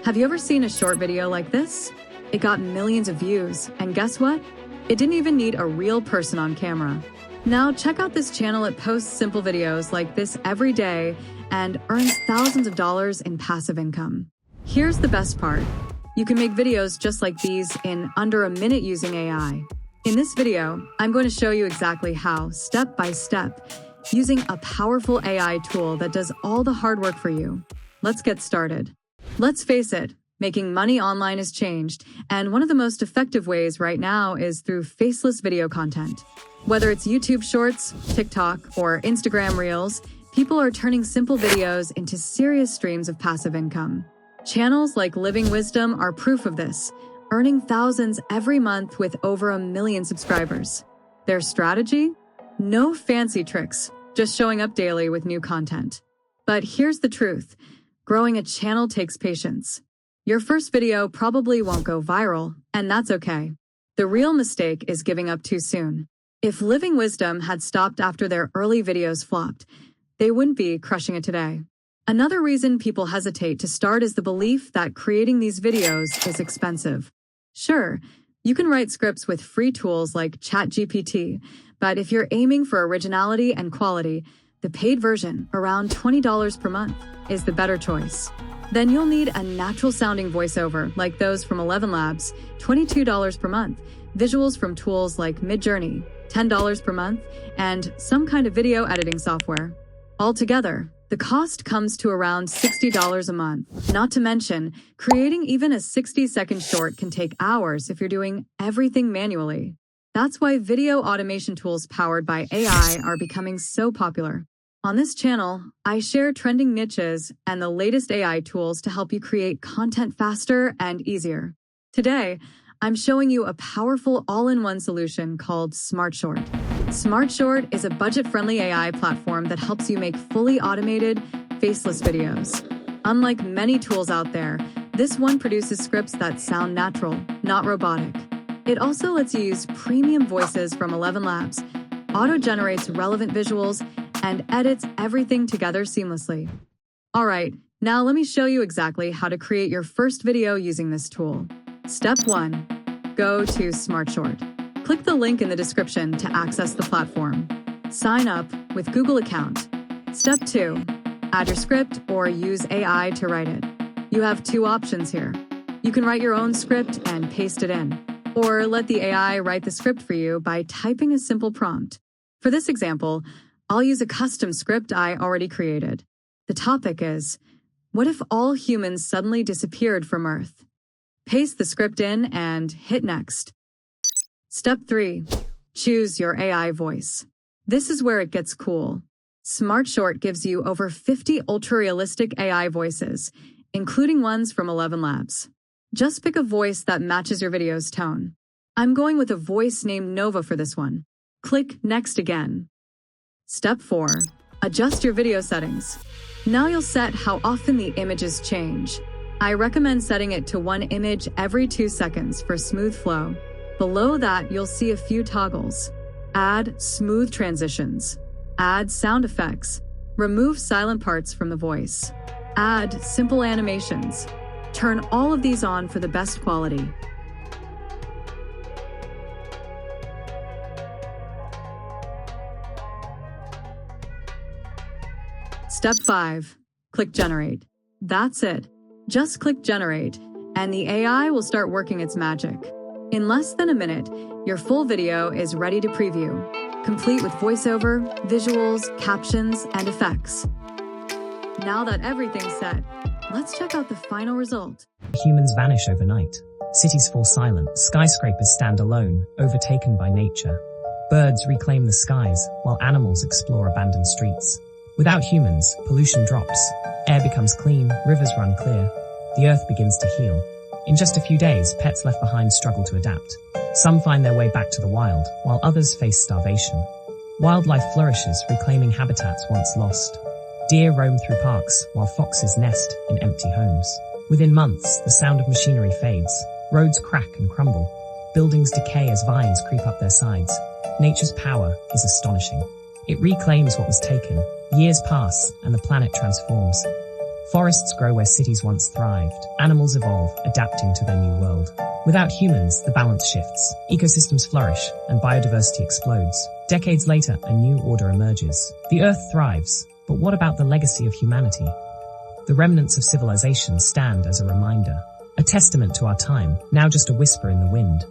Have you ever seen a short video like this? It got millions of views, and guess what? It didn't even need a real person on camera. Now check out this channel. It posts simple videos like this every day and earns thousands of dollars in passive income. Here's the best part. You can make videos just like these in under a minute using AI. In this video, I'm going to show you exactly how, step by step, using a powerful AI tool that does all the hard work for you. Let's get started. Let's face it, making money online has changed, and one of the most effective ways right now is through faceless video content. Whether it's YouTube Shorts, TikTok, or Instagram Reels, people are turning simple videos into serious streams of passive income. Channels like Living Wisdom are proof of this, earning thousands every month with over 1 million subscribers. Their strategy? No fancy tricks, just showing up daily with new content. But here's the truth. Growing a channel takes patience. Your first video probably won't go viral, and that's okay. The real mistake is giving up too soon. If Living Wisdom had stopped after their early videos flopped, they wouldn't be crushing it today. Another reason people hesitate to start is the belief that creating these videos is expensive. Sure, you can write scripts with free tools like ChatGPT, but if you're aiming for originality and quality, the paid version, around $20 per month, is the better choice. Then you'll need a natural-sounding voiceover like those from 11 Labs, $22 per month, visuals from tools like Midjourney, $10 per month, and some kind of video editing software. Altogether, the cost comes to around $60 a month. Not to mention, creating even a 60-second short can take hours if you're doing everything manually. That's why video automation tools powered by AI are becoming so popular. On this channel, I share trending niches and the latest AI tools to help you create content faster and easier. Today, I'm showing you a powerful all-in-one solution called Smartshort. Smartshort is a budget-friendly AI platform that helps you make fully automated, faceless videos. Unlike many tools out there, this one produces scripts that sound natural, not robotic. It also lets you use premium voices from 11 Labs, auto-generates relevant visuals, and edits everything together seamlessly. All right, now let me show you exactly how to create your first video using this tool. Step 1. Go to Smartshort. Click the link in the description to access the platform. Sign up with Google account. Step 2. Add your script or use AI to write it. You have 2 options here. You can write your own script and paste it in, or let the AI write the script for you by typing a simple prompt. For this example, I'll use a custom script I already created. The topic is, what if all humans suddenly disappeared from Earth? Paste the script in and hit next. Step 3. Choose your AI voice. This is where it gets cool. Smartshort gives you over 50 ultra-realistic AI voices, including ones from 11 Labs. Just pick a voice that matches your video's tone. I'm going with a voice named Nova for this one. Click Next again. Step 4. Adjust your video settings. Now you'll set how often the images change. I recommend setting it to 1 image every 2 seconds for smooth flow. Below that, you'll see a few toggles. Add smooth transitions. Add sound effects. Remove silent parts from the voice. Add simple animations. Turn all of these on for the best quality. Step 5. Click Generate. That's it. Just click Generate, and the AI will start working its magic. In less than a minute, your full video is ready to preview, complete with voiceover, visuals, captions, and effects. Now that everything's set, let's check out the final result. Humans vanish overnight. Cities fall silent. Skyscrapers stand alone, overtaken by nature. Birds reclaim the skies, while animals explore abandoned streets. Without humans, pollution drops. Air becomes clean, rivers run clear. The earth begins to heal. In just a few days, pets left behind struggle to adapt. Some find their way back to the wild, while others face starvation. Wildlife flourishes, reclaiming habitats once lost. Deer roam through parks, while foxes nest in empty homes. Within months, the sound of machinery fades. Roads crack and crumble. Buildings decay as vines creep up their sides. Nature's power is astonishing. It reclaims what was taken. Years pass, and the planet transforms. Forests grow where cities once thrived. Animals evolve, adapting to their new world. Without humans, the balance shifts, ecosystems flourish, and biodiversity explodes. Decades later, a new order emerges. The Earth thrives, but what about the legacy of humanity? The remnants of civilization stand as a reminder, a testament to our time, now just a whisper in the wind.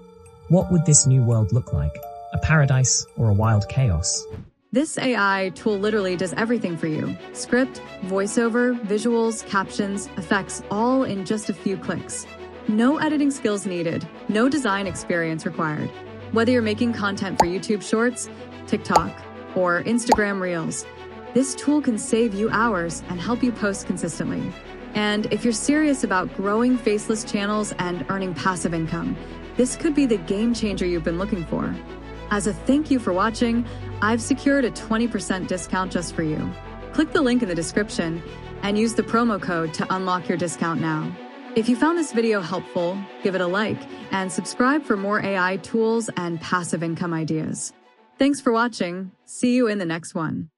What would this new world look like? A paradise or a wild chaos? This AI tool literally does everything for you. Script, voiceover, visuals, captions, effects, all in just a few clicks. No editing skills needed, no design experience required. Whether you're making content for YouTube Shorts, TikTok, or Instagram Reels, this tool can save you hours and help you post consistently. And if you're serious about growing faceless channels and earning passive income, this could be the game changer you've been looking for. As a thank you for watching, I've secured a 20% discount just for you. Click the link in the description and use the promo code to unlock your discount now. If you found this video helpful, give it a like and subscribe for more AI tools and passive income ideas. Thanks for watching. See you in the next one.